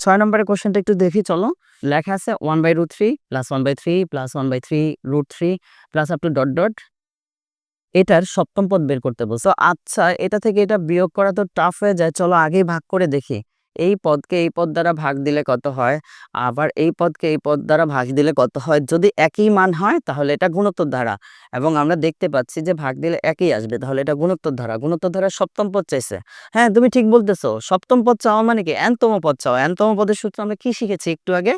6 নম্বরের কোশ্চেনটা একটু দেখি চলো। লেখা আছে 1/√3 + 1/3 + 1/3√3 plus up to dot dot এটার সপ্তম পদ বের করতে বলছো। আচ্ছা, এটা থেকে এটা বিয়োগ করা তো টাফ হয়ে যায়, চলো আগেই ভাগ করে দেখি। এই পদকে এই পদ দ্বারা ভাগ দিলে কত হয়, আবার এই পদকে এই পদ দ্বারা ভাগ দিলে কত হয়। যদি একই মান হয় তাহলে এটা গুণোত্তর ধারা, এবং আমরা দেখতে পাচ্ছি যে ভাগ দিলে একই আসবে, তাহলে এটা গুণোত্তর ধারা। গুণোত্তর ধারার সপ্তম পদ চাইছে। হ্যাঁ, তুমি ঠিক বলতেছো, সপ্তম পদ চাওয়া মানে কি এনতম পদ চাওয়া। এনতম পদের সূত্র আমরা কি শিখেছি একটু আগে।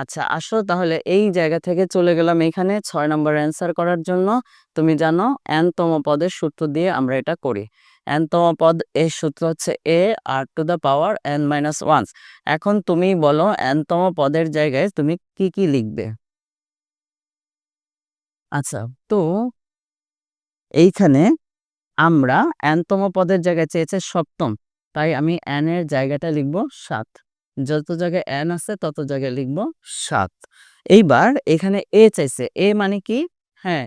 আচ্ছা আসো তাহলে এই জায়গা থেকে চলে গেলাম এখানে 6 নম্বর অ্যান্সার করার জন্য। তুমি জানো n-তম পদের সূত্র দিয়ে আমরা এটা করি। n-তম পদ এর সূত্র হচ্ছে a r⁻n-1। এখন তুমি বলো n-তম পদের জায়গায় তুমি কি কি লিখবে। আচ্ছা, তো এইখানে আমরা n-তম পদের জায়গায় চেয়েছে সপ্তম, তাই আমি n এর জায়গাটা লিখব 7। যত জায়গায় n আছে তত জায়গায় লিখব 7। এইবার এখানে a চাইছে। a মানে কি? হ্যাঁ,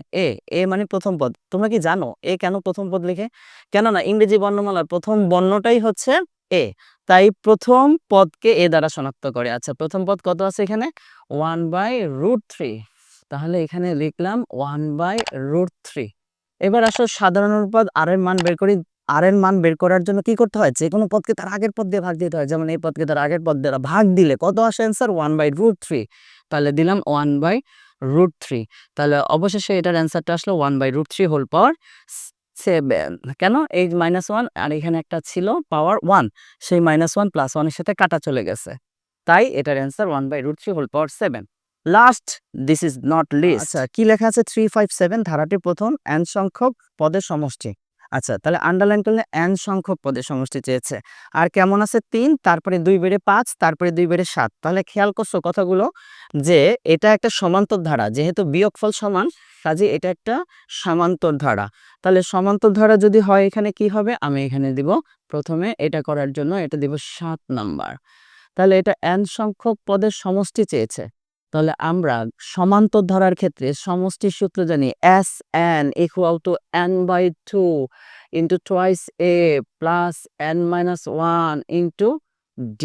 a মানে প্রথম পদ। তোমরা কি জানো a কেন প্রথম পদ লিখে? কেননা ইংরেজি বর্ণমালার প্রথম বর্ণটাই হচ্ছে a, তাই প্রথম পদকে a দ্বারা শনাক্ত করে। আচ্ছা, প্রথম পদ কত আছে এখানে? 1/√3। তাহলে এখানে লিখলাম 1/√3। এবার আসো সাধারণ অনুপাত আর এর মান বের করি। আর এর মান বের করার জন্য কি করতে হয়? যে কোনো পদকে তার আগের পদ দিয়ে ভাগ দিতে হয়। যেমন এই পদকে তার আগের পদ দ্বারা ভাগ দিলে কত আসে অ্যান্সার? 1/√3। তাহলে দিলাম 1/√3। তাহলে অবশেষে এটার অ্যান্সারটা আসলো 1/√3 হোল পাওয়ার 7। কেন? এই -1 আর এখানে একটা ছিল পাওয়ার 1, সেই -1 + 1 এর সাথে কাটা চলে গেছে, তাই এটার answer 1/√3 whole power 7। Last, this is not least. আচ্ছা, কি লেখা আছে? 357 ধারাটির প্রথম n সংখ্যক পদের সমষ্টি। আচ্ছা, তাহলে আন্ডারলাইন করলে n সংখ্যক পদের সমষ্টি চেয়েছে। আর কেমন আছে? 3, তারপরে 2 বেড়ে 5, তারপরে 2 বেড়ে 7। তাহলে খেয়াল করছো কথাগুলো, যে এটা একটা সমান্তর ধারা, যেহেতু বিয়োগফল সমান কাজে এটা একটা সমান্তর ধারা। তাহলে সমান্তর ধারা যদি হয় এখানে কি হবে? আমি এখানে দিব, প্রথমে এটা করার জন্য এটা দিব 7 নাম্বার। তাহলে এটা n সংখ্যক পদের সমষ্টি চেয়েছে। তাহলে আমরা সমান্তর ধারার ক্ষেত্রে সমষ্টির সূত্র জানি, Sn = n/2 * twice a plus n-1 * d।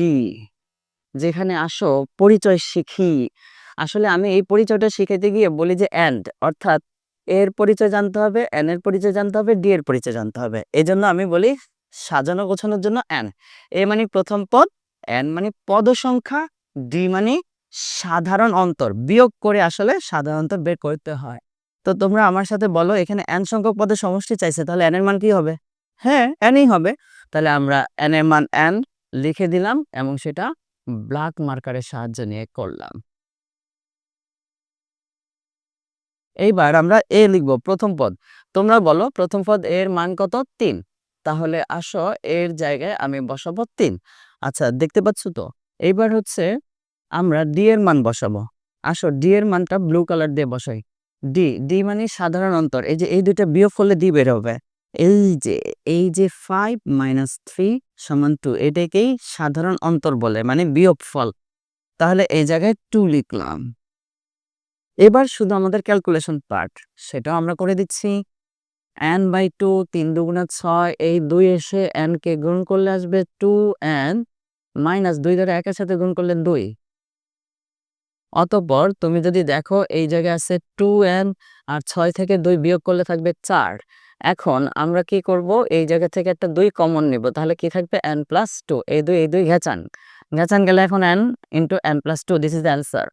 যেখানে আসো পরিচয় শিখি। আসলে আমি এই পরিচয়টা শিখাইতে গিয়ে বলি যে and, অর্থাৎ এর পরিচয় জানতে হবে, n এর পরিচয় জানতে হবে, d এর পরিচয় জানতে হবে। এজন্য আমি বলি সাজানো গোছানোর জন্য n। a মানে প্রথম পদ, n মানে পদ সংখ্যা, d মানে সাধারণ অন্তর। বিয়োগ করে আসলে সাধারণ অন্তর বের করতে হয়। তো তোমরা আমার সাথে বলো, এখানে n সংখ্যক পদের সমষ্টি চাইছে, তাহলে n এর মান কি হবে? হ্যাঁ, nই হবে। তাহলে আমরা n এর মান n লিখে দিলাম এবং সেটা ব্ল্যাক মার্কারের সাহায্য নিয়ে করলাম। এইবার আমরা a লিখব প্রথম পদ। তোমরা বলো প্রথম পদ এর মান কত? 3। তাহলে আসো এর জায়গায় আমি বসাবো 3। আচ্ছা, দেখতে পাচ্ছ তো? এইবার হচ্ছে আমরা d এর মান বসাবো। আসো d এর মানটা ব্লু কালার দিয়ে বসাই। d মানে সাধারণ অন্তর। এই যে এই দুইটা বিয়োগ করলে d বের হবে। এই যে 5 - 3 = 2, এটাকেই সাধারণ অন্তর বলে, মানে বিয়োগফল। তাহলে এই জায়গায় 2 লিখলাম। এবার শুধু আমাদের ক্যালকুলেশন পার্ট, সেটাও আমরা করে দিচ্ছি। n/2, 3 × 2 = 6, এই 2 এসে n কে গুণ করলে আসবে 2n - 2 দ্বারা 1 এর সাথে গুণ করলে 2। অতঃপর তুমি যদি দেখো এই জায়গায় আছে 2n, আর 6 থেকে 2 বিয়োগ করলে থাকবে 4। এখন আমরা কি করব? এই জায়গা থেকে একটা 2 কমন নিব, তাহলে কি থাকবে? n + 2। এই 2 ঘেচান গেলে এখন n × n + 2, this is the answer.